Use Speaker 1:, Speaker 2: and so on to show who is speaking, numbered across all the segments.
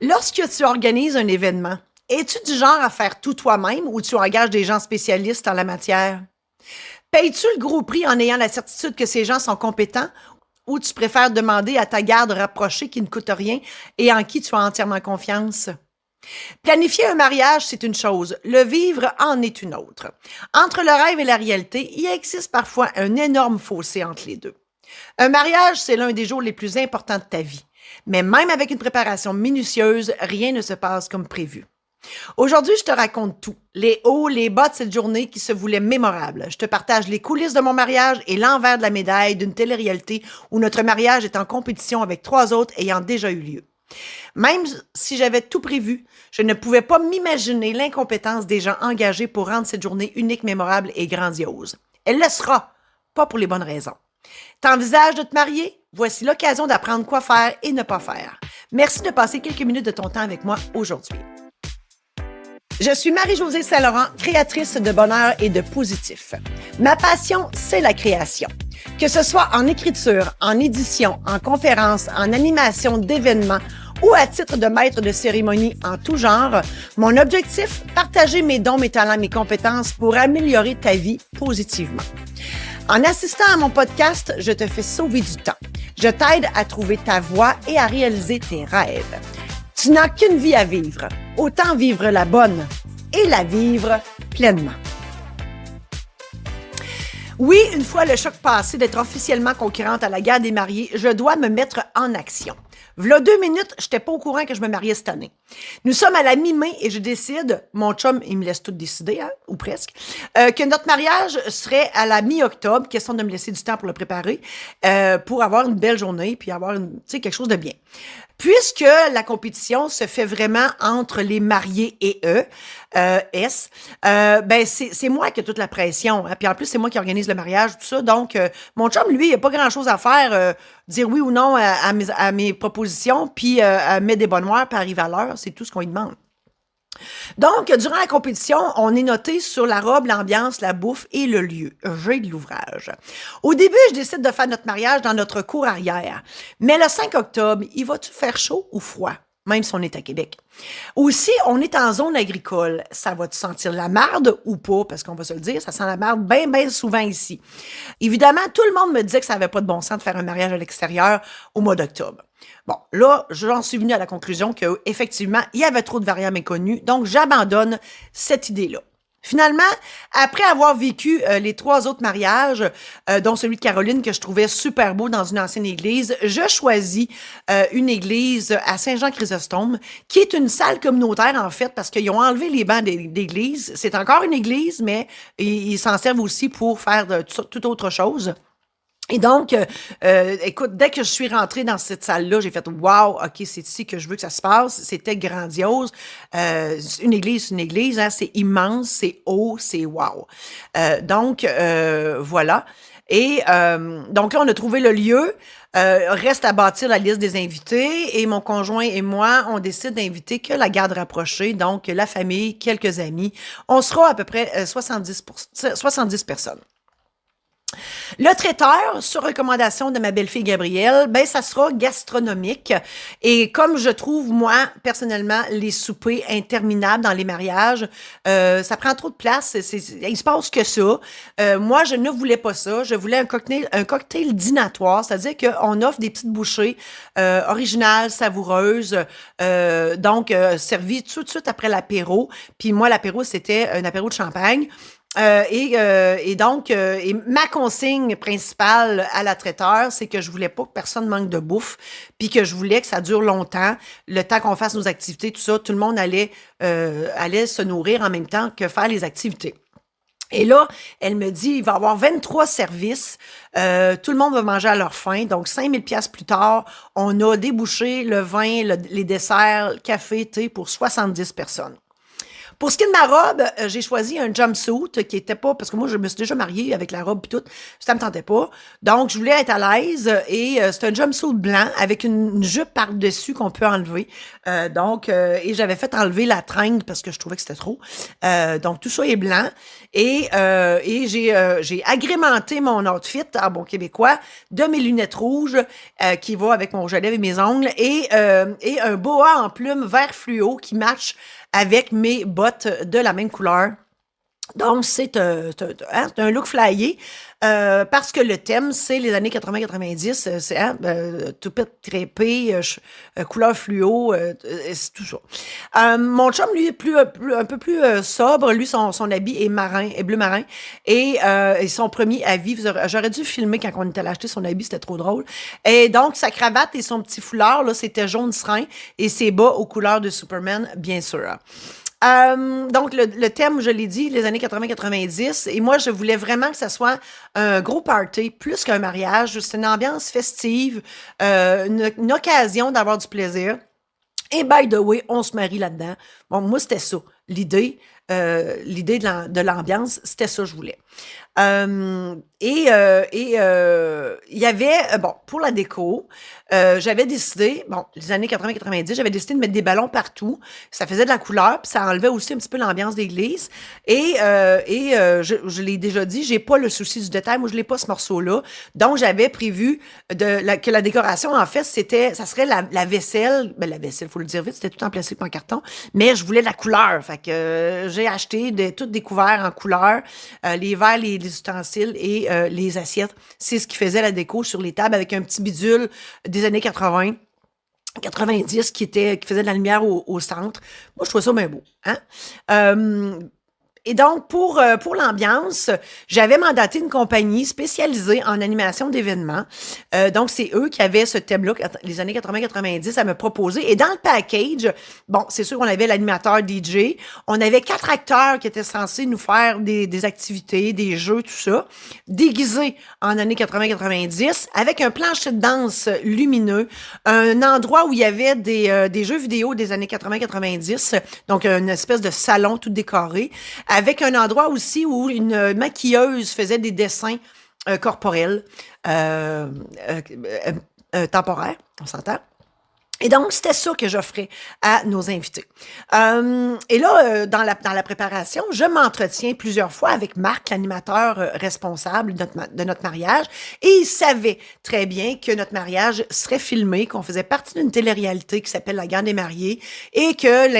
Speaker 1: Lorsque tu organises un événement, es-tu du genre à faire tout toi-même ou tu engages des gens spécialistes en la matière? Payes-tu le gros prix en ayant la certitude que ces gens sont compétents ou tu préfères demander à ta garde rapprochée qui ne coûte rien et en qui tu as entièrement confiance? Planifier un mariage, c'est une chose. Le vivre en est une autre. Entre le rêve et la réalité, il existe parfois un énorme fossé entre les deux. Un mariage, c'est l'un des jours les plus importants de ta vie. Mais même avec une préparation minutieuse, rien ne se passe comme prévu. Aujourd'hui, je te raconte tout. Les hauts, les bas de cette journée qui se voulait mémorable. Je te partage les coulisses de mon mariage et l'envers de la médaille d'une télé-réalité où notre mariage est en compétition avec 3 autres ayant déjà eu lieu. Même si j'avais tout prévu, je ne pouvais pas m'imaginer l'incompétence des gens engagés pour rendre cette journée unique, mémorable et grandiose. Elle le sera, pas pour les bonnes raisons. T'envisages de te marier? Voici l'occasion d'apprendre quoi faire et ne pas faire. Merci de passer quelques minutes de ton temps avec moi aujourd'hui. Je suis Marie-Josée Saint-Laurent, créatrice de bonheur et de positif. Ma passion, c'est la création. Que ce soit en écriture, en édition, en conférence, en animation d'événements ou à titre de maître de cérémonie en tout genre, mon objectif, partager mes dons, mes talents, mes compétences pour améliorer ta vie positivement. En assistant à mon podcast, je te fais sauver du temps. Je t'aide à trouver ta voie et à réaliser tes rêves. Tu n'as qu'une vie à vivre. Autant vivre la bonne et la vivre pleinement. Oui, une fois le choc passé d'être officiellement concurrente à la guerre des mariés, je dois me mettre en action. V'là 2 minutes, je n'étais pas au courant que je me mariais cette année. Nous sommes à la mi-mai et je décide, mon chum, il me laisse tout décider, hein, ou presque, que notre mariage serait à la mi-octobre, question de me laisser du temps pour le préparer, pour avoir une belle journée puis avoir quelque chose de bien. Puisque la compétition se fait vraiment entre les mariés et eux, ben c'est moi qui ai toute la pression. Hein. Puis en plus, c'est moi qui organise le mariage, tout ça. Donc, mon chum, lui, il n'a pas grand-chose à faire. Dire oui ou non à mes propositions, puis mettre des bonnes heures, puis arriver à l'heure. C'est tout ce qu'on lui demande. Donc, durant la compétition, on est noté sur la robe, l'ambiance, la bouffe et le lieu. J'ai de l'ouvrage. Au début, je décide de faire notre mariage dans notre cour arrière. Mais le 5 octobre, il va-tu faire chaud ou froid? Même si on est à Québec. Aussi, on est en zone agricole. Ça va-tu sentir la marde ou pas? Parce qu'on va se le dire, ça sent la marde bien, bien souvent ici. Évidemment, tout le monde me disait que ça n'avait pas de bon sens de faire un mariage à l'extérieur au mois d'octobre. Bon, là, j'en suis venue à la conclusion qu'effectivement, il y avait trop de variables inconnues, donc j'abandonne cette idée-là. Finalement, après avoir vécu les 3 autres mariages, dont celui de Caroline que je trouvais super beau dans une ancienne église, je choisis une église à Saint-Jean-Chrysostome, qui est une salle communautaire en fait, parce qu'ils ont enlevé les bancs d'église. C'est encore une église, mais ils s'en servent aussi pour faire toute autre chose. Et donc, écoute, dès que je suis rentrée dans cette salle-là, j'ai fait « Wow, OK, c'est ici que je veux que ça se passe. » C'était grandiose. Une église, hein, c'est immense, c'est haut, c'est wow. Donc, voilà. Et donc là, on a trouvé le lieu. Reste à bâtir la liste des invités et mon conjoint et moi, on décide d'inviter que la garde rapprochée, donc la famille, quelques amis. On sera à peu près 70 personnes. Le traiteur, sur recommandation de ma belle-fille Gabrielle, ben ça sera gastronomique. Et comme je trouve, moi, personnellement, les soupers interminables dans les mariages, ça prend trop de place. Il se passe que ça. Moi, je ne voulais pas ça. Je voulais un cocktail dînatoire, c'est-à-dire qu'on offre des petites bouchées originales, savoureuses, donc servies tout de suite après l'apéro. Puis moi, l'apéro, c'était un apéro de champagne. Et donc, ma consigne principale à la traiteur, c'est que je voulais pas que personne manque de bouffe, puis que je voulais que ça dure longtemps, le temps qu'on fasse nos activités, tout ça, tout le monde allait se nourrir en même temps que faire les activités. Et là, elle me dit, il va y avoir 23 services, tout le monde va manger à leur faim, donc 5000 pièces plus tard, on a débouché le vin, les desserts, le café, thé pour 70 personnes. Pour ce qui est de ma robe, j'ai choisi un jumpsuit qui était pas, parce que moi, je me suis déjà mariée avec la robe et tout, ça me tentait pas. Donc, je voulais être à l'aise et c'est un jumpsuit blanc avec une jupe par-dessus qu'on peut enlever. Et j'avais fait enlever la traîne parce que je trouvais que c'était trop. Donc, tout ça est blanc. J'ai agrémenté mon outfit en bon québécois de mes lunettes rouges qui va avec mon rouge à lèvres et mes ongles et un boa en plume vert fluo qui match avec mes bottes de la même couleur. Donc, c'est un look flyé parce que le thème, c'est les années 80-90, c'est toupette crêpée, couleur fluo, c'est tout ça. Mon chum, lui, est un peu plus sobre. Lui, son habit est marin, est bleu marin. Et son premier avis, j'aurais dû filmer quand on était allé acheter son habit, c'était trop drôle. Et donc, sa cravate et son petit foulard, là, c'était jaune serein et ses bas aux couleurs de Superman, bien sûr. Donc, le thème, je l'ai dit, les années 80-90. Et moi, je voulais vraiment que ça soit un gros party, plus qu'un mariage. C'est une ambiance festive, une occasion d'avoir du plaisir. Et by the way, on se marie là-dedans. Bon, moi, c'était ça. L'idée de l'ambiance, c'était ça que je voulais. Il y avait, bon, pour la déco, j'avais décidé, bon, les années 80-90, j'avais décidé de mettre des ballons partout. Ça faisait de la couleur, puis ça enlevait aussi un petit peu l'ambiance d'église. Je l'ai déjà dit, j'ai pas le souci du détail. Moi, je l'ai pas, ce morceau-là. Donc, j'avais prévu que la décoration, en fait, ça serait la vaisselle. Ben, la vaisselle, faut le dire vite, c'était tout en plastique, en carton. Mais je voulais de la couleur. Fait que j'ai acheté tous des couverts en couleur, les verres, les ustensiles et les assiettes. C'est ce qui faisait la déco sur les tables avec un petit bidule des années 80. 90 qui faisait de la lumière au centre. Moi, je trouvais ça bien beau. Hein? Et donc, pour l'ambiance, j'avais mandaté une compagnie spécialisée en animation d'événements. Donc, c'est eux qui avaient ce thème-là, les années 80-90, à me proposer. Et dans le package, bon, c'est sûr qu'on avait l'animateur DJ. On avait 4 acteurs qui étaient censés nous faire des activités, des jeux, tout ça, déguisés en années 80-90, avec un plancher de danse lumineux, un endroit où il y avait des jeux vidéo des années 80-90, donc une espèce de salon tout décoré, avec un endroit aussi où une maquilleuse faisait des dessins corporels, temporaires, on s'entend. Et donc, c'était ça que j'offrais à nos invités. Et là, dans la préparation, je m'entretiens plusieurs fois avec Marc, l'animateur responsable de notre mariage, et il savait très bien que notre mariage serait filmé, qu'on faisait partie d'une télé-réalité qui s'appelle La Guerre des mariés, et que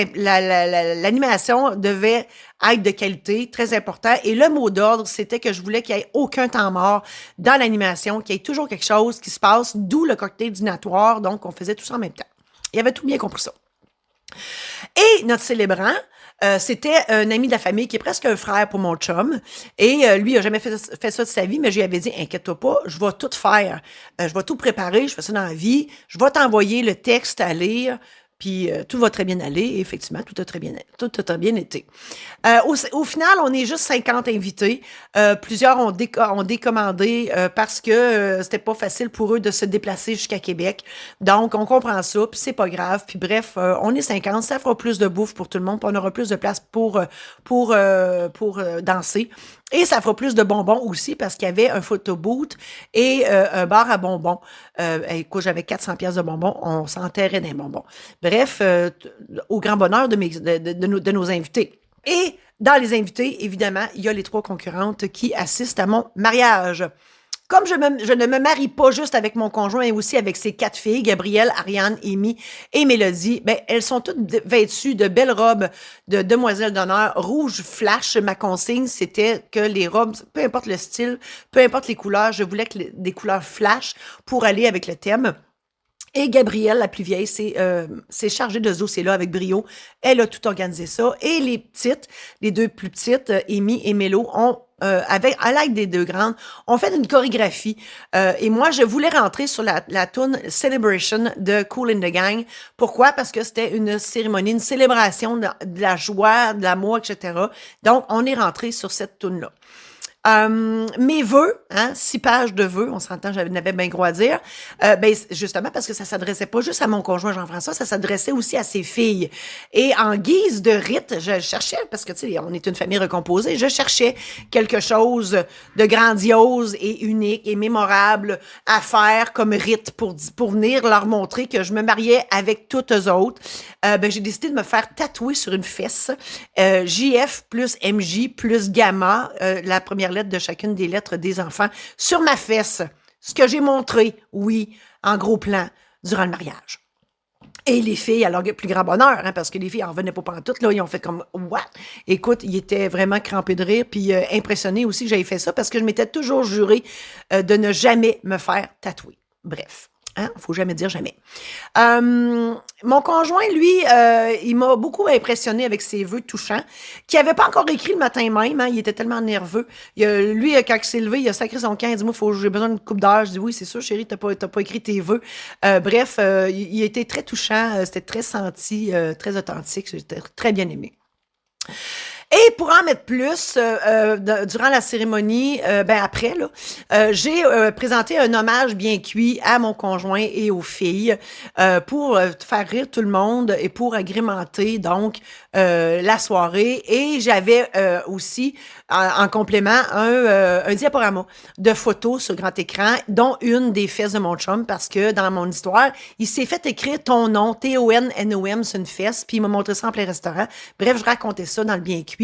Speaker 1: l'animation devait être de qualité, très important. Et le mot d'ordre, c'était que je voulais qu'il n'y ait aucun temps mort dans l'animation, qu'il y ait toujours quelque chose qui se passe, d'où le cocktail dînatoire. Donc, on faisait tout ça en même temps. Il avait tout bien compris ça. Et notre célébrant, c'était un ami de la famille qui est presque un frère pour mon chum. Et lui, il n'a jamais fait ça de sa vie, mais je lui avais dit, inquiète-toi pas, je vais tout faire. Je vais tout préparer, je fais ça dans la vie. Je vais t'envoyer le texte à lire. Puis tout va très bien aller. Et effectivement, tout a très bien été. Au final, on est juste 50 invités. Plusieurs ont décommandé parce que c'était pas facile pour eux de se déplacer jusqu'à Québec. Donc, on comprend ça, puis c'est pas grave. Puis bref, on est 50, ça fera plus de bouffe pour tout le monde, puis on aura plus de place pour danser. Et ça fera plus de bonbons aussi parce qu'il y avait un photo booth et un bar à bonbons. Écoute, j'avais 400 pièces de bonbons, on s'enterrait des bonbons. Bref, au grand bonheur de nos invités. Et dans les invités, évidemment, il y a les 3 concurrentes qui assistent à mon mariage. Comme je ne me marie pas juste avec mon conjoint, mais aussi avec ses 4 filles, Gabrielle, Ariane, Amy et Mélodie, ben, elles sont toutes vêtues de belles robes de demoiselles d'honneur, rouge flash. Ma consigne, c'était que les robes, peu importe le style, peu importe les couleurs, je voulais des couleurs flash pour aller avec le thème. Et Gabrielle, la plus vieille, s'est chargée de ce là avec brio. Elle a tout organisé ça. Et les 2 plus petites, Amy et Mélo, à l'aide des 2 grandes, ont fait une chorégraphie. Et moi, je voulais rentrer sur la tune Celebration de Kool and the Gang. Pourquoi? Parce que c'était une cérémonie, une célébration de la joie, de l'amour, etc. Donc, on est rentré sur cette tune-là. Mes vœux, hein, 6 pages de vœux, on s'entend, j'avais bien gros à dire. Ben, justement, parce que ça s'adressait pas juste à mon conjoint Jean-François, ça s'adressait aussi à ses filles. Et en guise de rite, je cherchais, parce que, tu sais, on est une famille recomposée, je cherchais quelque chose de grandiose et unique et mémorable à faire comme rite pour venir leur montrer que je me mariais avec toutes eux autres. Ben, j'ai décidé de me faire tatouer sur une fesse JF plus MJ plus gamma, la première lettre de chacune des lettres des enfants, sur ma fesse. Ce que j'ai montré, oui, en gros plan, durant le mariage. Et les filles, à leur plus grand bonheur, hein, parce que les filles en revenaient pas pantoute, là, ils ont fait comme « What? » Écoute, ils étaient vraiment crampés de rire, puis impressionnés aussi que j'avais fait ça, parce que je m'étais toujours juré de ne jamais me faire tatouer. Bref. Hein? Faut jamais dire jamais. Mon conjoint, lui, il m'a beaucoup impressionné avec ses vœux touchants, qu'il n'avait pas encore écrit le matin même, hein, il était tellement nerveux. Lui, quand il s'est levé, il a sacré son camp, il a dit « Moi, j'ai besoin d'une coupe d'heure. » Je dis « Oui, c'est sûr, chérie, t'as pas écrit tes vœux. » Bref, il a été très touchant, c'était très senti, très authentique, j'étais très bien aimé. Et pour en mettre plus, durant la cérémonie, ben après, là, j'ai présenté un hommage bien cuit à mon conjoint et aux filles pour faire rire tout le monde et pour agrémenter donc la soirée. Et j'avais aussi, en complément, un diaporama de photos sur grand écran, dont une des fesses de mon chum, parce que dans mon histoire, il s'est fait écrire ton nom, T-O-N-N-O-M, sur une fesse, puis il m'a montré ça en plein restaurant. Bref, je racontais ça dans le bien cuit.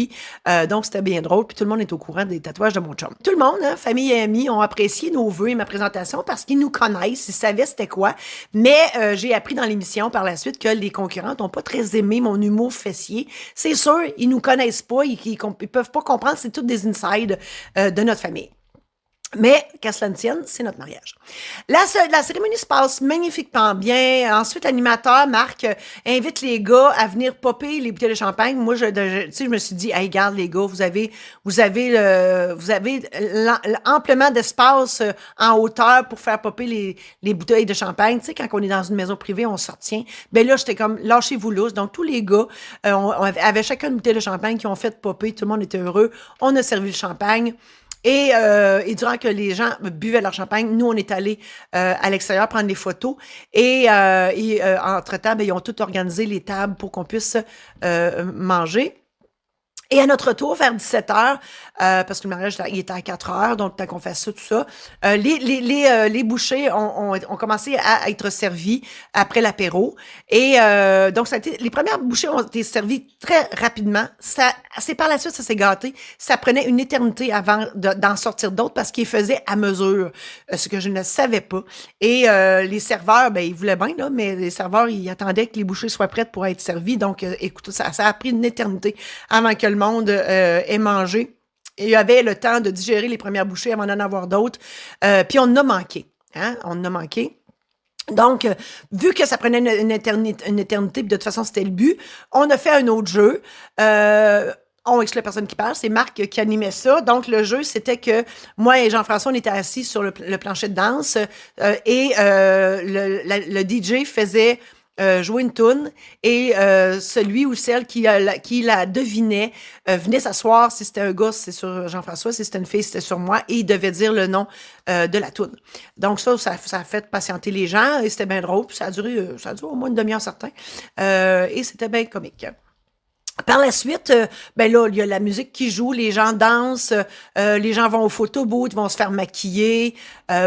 Speaker 1: Donc, c'était bien drôle. Puis tout le monde est au courant des tatouages de mon chum. Tout le monde, hein, famille et amis, ont apprécié nos vœux et ma présentation parce qu'ils nous connaissent, ils savaient c'était quoi. Mais j'ai appris dans l'émission par la suite que les concurrents n'ont pas très aimé mon humour fessier. C'est sûr, ils nous connaissent pas, ils peuvent pas comprendre, c'est toutes des insides de notre famille. Mais, qu'à cela ne tienne, c'est notre mariage. La cérémonie se passe magnifiquement bien. Ensuite, l'animateur, Marc, invite les gars à venir popper les bouteilles de champagne. Moi, tu sais, je me suis dit, hey, regarde, les gars, vous avez amplement d'espace en hauteur pour faire popper les bouteilles de champagne. Tu sais, quand on est dans une maison privée, on se retient. Ben là, j'étais comme, lâchez-vous lousse. Donc, tous les gars, on avait chacun une bouteille de champagne qui ont fait popper. Tout le monde était heureux. On a servi le champagne. Et durant que les gens buvaient leur champagne, nous, on est allés à l'extérieur prendre des photos. Et entre-temps, ben, ils ont tout organisé les tables pour qu'on puisse manger. Et à notre retour, vers 17h, parce que le mariage, il était à 4h, donc tant qu'on fait ça, tout ça, les bouchées ont commencé à être servis après l'apéro. Et donc, les premières bouchées ont été servies très rapidement. C'est par la suite, ça s'est gâté. Ça prenait une éternité avant d'en sortir d'autres parce qu'ils faisaient à mesure, ce que je ne savais pas. Et les serveurs, ben ils voulaient bien, là, mais les serveurs, ils attendaient que les bouchées soient prêtes pour être servies. Donc, écoute, ça a pris une éternité avant que le monde ait mangé. Et il y avait le temps de digérer les premières bouchées avant d'en avoir d'autres. Puis on en a manqué. Hein? On en a manqué. Donc, vu que ça prenait une éternité, puis de toute façon, c'était le but, on a fait un autre jeu. On exclut la personne qui parle, c'est Marc qui animait ça. Donc, le jeu, c'était que moi et Jean-François, on était assis sur le plancher de danse et le DJ faisait jouer une toune et celui ou celle qui la devinait venait s'asseoir. Si c'était un gars, c'est sur Jean-François. Si c'était une fille, c'était sur moi. Et il devait dire le nom de la toune. Donc ça a fait patienter les gens et c'était bien drôle. Puis ça a duré au moins une demi-heure certain. Et c'était bien comique. Par la suite, ben là, il y a la musique qui joue, les gens dansent, les gens vont au photobooth, vont se faire maquiller,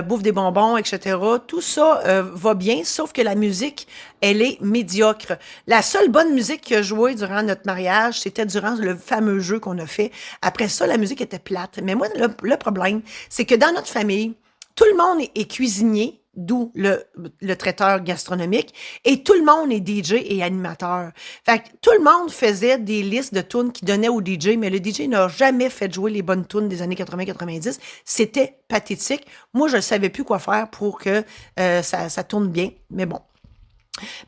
Speaker 1: bouffent des bonbons, etc. Tout ça va bien, sauf que la musique, elle est médiocre. La seule bonne musique qui a joué durant notre mariage, c'était durant le fameux jeu qu'on a fait. Après ça, la musique était plate. Mais moi, le problème, c'est que dans notre famille, tout le monde est cuisinier, d'où le traiteur gastronomique, et tout le monde est DJ et animateur. Fait que tout le monde faisait des listes de tunes qu'il donnait au DJ, mais le DJ n'a jamais fait jouer les bonnes tunes des années 80-90. C'était pathétique. Moi, je ne savais plus quoi faire pour que ça tourne bien, mais bon.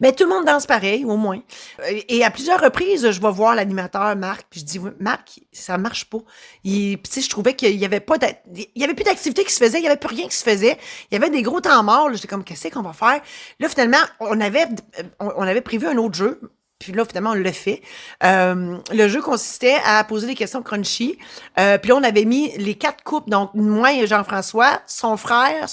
Speaker 1: Mais tout le monde danse pareil, au moins. Et à plusieurs reprises, je vais voir l'animateur Marc, puis je dis Marc, ça marche pas. Puis tu sais, je trouvais qu'il y avait plus d'activité qui se faisait, il y avait plus rien qui se faisait. Il y avait des gros temps morts. J'étais comme qu'est-ce qu'on va faire? Là, finalement, on avait prévu un autre jeu. puis là, finalement, on l'a fait. Le jeu consistait à poser des questions crunchy. Puis là, on avait mis les 4 couples. Donc, moi et Jean-François, son frère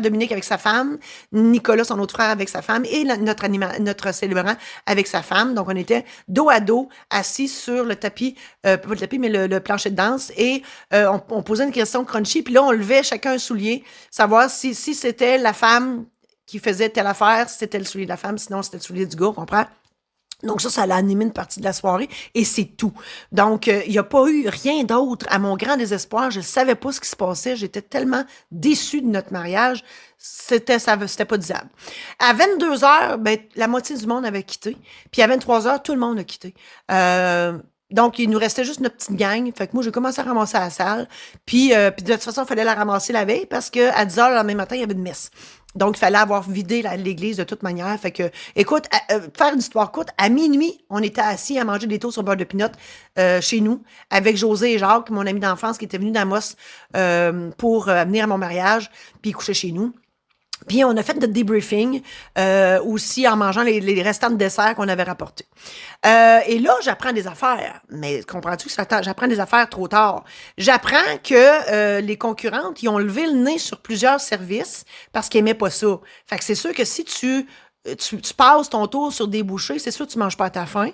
Speaker 1: Dominique avec sa femme, Nicolas, son autre frère avec sa femme, et notre célébrant avec sa femme. Donc, on était dos à dos, assis sur le tapis, pas le tapis, mais le plancher de danse. Et on posait une question crunchy. Puis là, on levait chacun un soulier, savoir si c'était la femme qui faisait telle affaire, si c'était le soulier de la femme, sinon c'était le soulier du gars, on comprend? Donc ça a animé une partie de la soirée et c'est tout. Donc, il n'y a pas eu rien d'autre. À mon grand désespoir, je ne savais pas ce qui se passait. J'étais tellement déçue de notre mariage. C'était pas disable. À 22h, ben, la moitié du monde avait quitté. Puis à 23h, tout le monde a quitté. Donc, il nous restait juste notre petite gang. Fait que moi, j'ai commencé à ramasser la salle. Puis de toute façon, il fallait la ramasser la veille parce qu'à 10h le lendemain matin, il y avait une messe. Donc, il fallait avoir vidé l'église de toute manière. Fait que, écoute, faire une histoire courte, à minuit, on était assis à manger des toasts au beurre de pinot chez nous, avec José et Jacques, mon ami d'enfance, qui était venu d'Amos pour venir à mon mariage, puis coucher chez nous. Puis on a fait notre debriefing aussi en mangeant les restants de dessert qu'on avait rapportés. Et là, j'apprends des affaires. Mais comprends-tu que j'apprends des affaires trop tard? J'apprends que les concurrentes, ils ont levé le nez sur plusieurs services parce qu'ils n'aimaient pas ça. Fait que c'est sûr que si tu passes ton tour sur des bouchées, c'est sûr que tu manges pas à ta faim.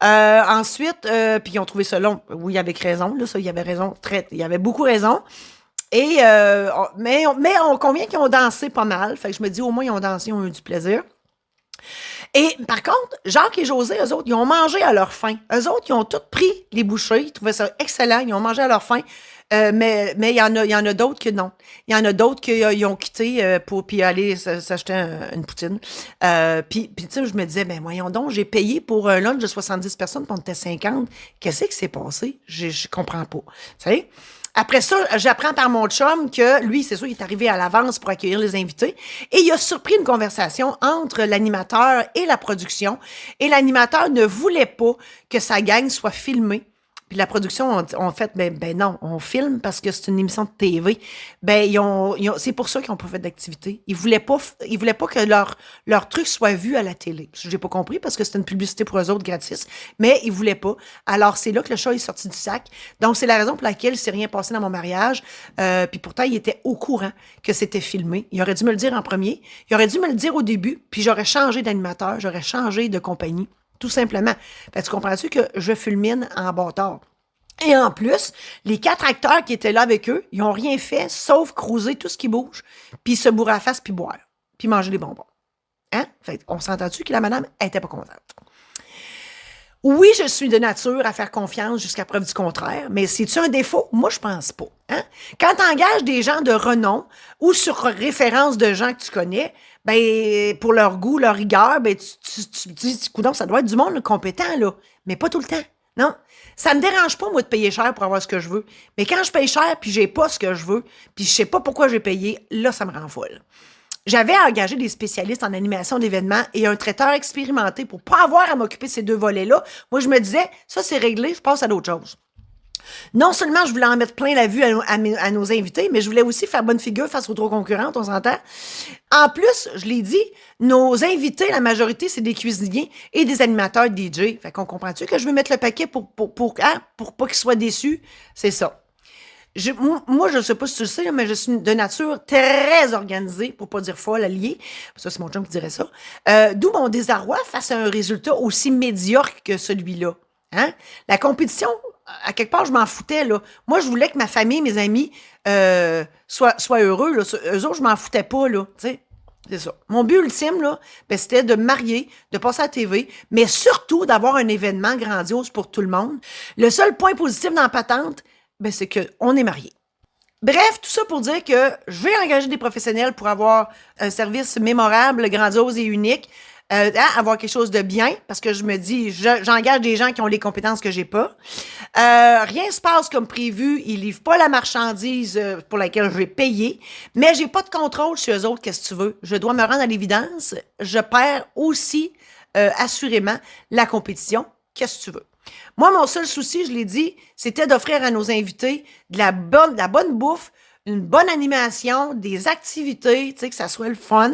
Speaker 1: Ensuite, puis ils ont trouvé ça long. Oui, avec raison. Là, ça, il y avait raison. Il y avait beaucoup raison. Et, mais on convient qu'ils ont dansé pas mal. Fait que je me dis, au moins, ils ont dansé, ils ont eu du plaisir. Et par contre, Jacques et José, eux autres, ils ont mangé à leur faim. Eux autres, ils ont tous pris les bouchées. Ils trouvaient ça excellent. Ils ont mangé à leur faim. Mais il y en a d'autres que non. Il y en a d'autres qui ont quitté pour puis aller s'acheter une poutine. Puis tu sais, je me disais, ben voyons donc, j'ai payé pour un lunch de 70 personnes, puis on était 50. Qu'est-ce qui s'est passé? Je comprends pas. Tu sais? Après ça, j'apprends par mon chum que lui, c'est sûr, il est arrivé à l'avance pour accueillir les invités. Et il a surpris une conversation entre l'animateur et la production. Et l'animateur ne voulait pas que sa gang soit filmée. Puis la production ont fait, ben non, on filme parce que c'est une émission de TV. Ben, c'est pour ça qu'ils n'ont pas fait d'activité. Ils voulaient pas que leur truc soit vu à la télé. J'ai pas compris parce que c'était une publicité pour eux autres gratis, mais ils voulaient pas. Alors, c'est là que le chat est sorti du sac. Donc, c'est la raison pour laquelle il s'est rien passé dans mon mariage. Puis pourtant, il était au courant que c'était filmé. Il aurait dû me le dire en premier. Il aurait dû me le dire au début, puis j'aurais changé d'animateur, j'aurais changé de compagnie. Tout simplement. Fait que tu comprends-tu que je fulmine en bâtard? Et en plus, les 4 acteurs qui étaient là avec eux, ils n'ont rien fait sauf cruiser tout ce qui bouge, puis se bourrer à la face, puis boire, puis manger des bonbons. Hein? Fait on s'entend-tu que la madame était pas contente? Oui, je suis de nature à faire confiance jusqu'à preuve du contraire, mais c'est-tu un défaut? Moi, je pense pas. Hein? Quand tu engages des gens de renom ou sur référence de gens que tu connais, ben pour leur goût, leur rigueur, ben tu dis, coudonc, ça doit être du monde compétent, là, mais pas tout le temps. Non, ça me dérange pas, moi, de payer cher pour avoir ce que je veux. Mais quand je paye cher puis j'ai pas ce que je veux, puis je sais pas pourquoi j'ai payé, là, ça me rend folle. J'avais engagé des spécialistes en animation d'événements et un traiteur expérimenté pour pas avoir à m'occuper de ces 2 volets-là. Moi, je me disais, ça, c'est réglé, je passe à d'autres choses. Non seulement je voulais en mettre plein la vue à nos invités, mais je voulais aussi faire bonne figure face aux 3 concurrentes, on s'entend. En plus, je l'ai dit, nos invités, la majorité, c'est des cuisiniers et des animateurs DJ. Fait qu'on comprend-tu que je veux mettre le paquet pour pas qu'ils soient déçus? C'est ça. Moi, je ne sais pas si tu le sais, mais je suis de nature très organisée, pour pas dire folle, alliée. Ça, c'est mon chum qui dirait ça. D'où mon désarroi face à un résultat aussi médiocre que celui-là. Hein? La compétition, à quelque part, je m'en foutais, là. Moi, je voulais que ma famille, mes amis, soient heureux, là. Eux autres, je m'en foutais pas, là. Tu sais, c'est ça. Mon but ultime, là, ben, c'était de me marier, de passer à la TV, mais surtout d'avoir un événement grandiose pour tout le monde. Le seul point positif dans la patente, ben, c'est qu'on est mariés. Bref, tout ça pour dire que je vais engager des professionnels pour avoir un service mémorable, grandiose et unique. Avoir quelque chose de bien, parce que je me dis, j'engage des gens qui ont les compétences que j'ai pas. Rien se passe comme prévu, ils livrent pas la marchandise pour laquelle je vais payer, mais j'ai pas de contrôle sur eux autres, qu'est-ce que tu veux. Je dois me rendre à l'évidence, je perds aussi assurément la compétition, qu'est-ce que tu veux. Moi, mon seul souci, je l'ai dit, c'était d'offrir à nos invités de la bonne bouffe, une bonne animation, des activités, tu sais, que ça soit le fun.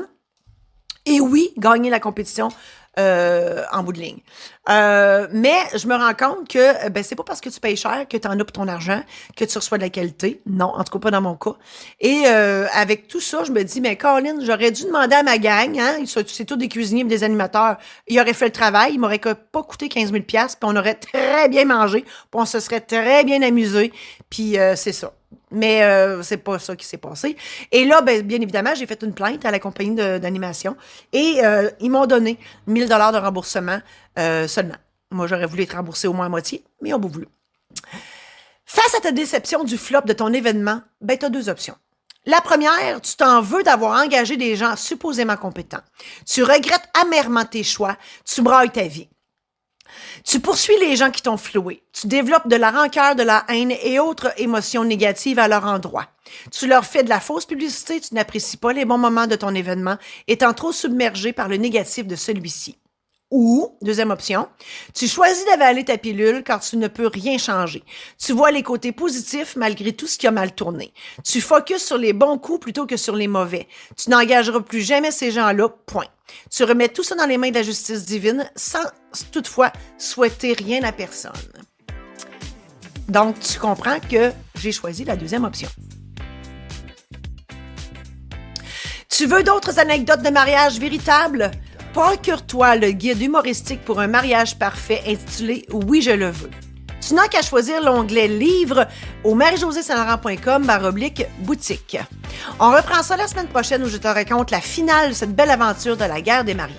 Speaker 1: Et oui, gagner la compétition en bout de ligne. Mais je me rends compte que c'est pas parce que tu payes cher que tu en as pour ton argent, que tu reçois de la qualité. Non, en tout cas pas dans mon cas. Et avec tout ça, je me dis, mais Colin, j'aurais dû demander à ma gang, hein, c'est tous des cuisiniers et des animateurs, ils auraient fait le travail, ils m'auraient pas coûté 15 000 $, puis on aurait très bien mangé, puis on se serait très bien amusé, puis c'est ça. Mais c'est pas ça qui s'est passé. Et là, bien évidemment, j'ai fait une plainte à la compagnie d'animation et ils m'ont donné 1 000 $ de remboursement seulement. Moi, j'aurais voulu être remboursé au moins à moitié, mais ils ont pas voulu. Face à ta déception du flop de ton événement, tu as 2 options. La première, tu t'en veux d'avoir engagé des gens supposément compétents. Tu regrettes amèrement tes choix, tu brailles ta vie. Tu poursuis les gens qui t'ont floué. Tu développes de la rancœur, de la haine et autres émotions négatives à leur endroit. Tu leur fais de la fausse publicité, tu n'apprécies pas les bons moments de ton événement, étant trop submergé par le négatif de celui-ci. Ou, deuxième option, tu choisis d'avaler ta pilule car tu ne peux rien changer. Tu vois les côtés positifs malgré tout ce qui a mal tourné. Tu focuses sur les bons coups plutôt que sur les mauvais. Tu n'engageras plus jamais ces gens-là, point. Tu remets tout ça dans les mains de la justice divine sans toutefois souhaiter rien à personne. Donc, tu comprends que j'ai choisi la deuxième option. Tu veux d'autres anecdotes de mariage véritables? Procure-toi le guide humoristique pour un mariage parfait intitulé « Oui, je le veux ». Tu n'as qu'à choisir l'onglet « Livres » au marie-josée-saint-laurent.com/boutique. On reprend ça la semaine prochaine où je te raconte la finale de cette belle aventure de la guerre des mariés.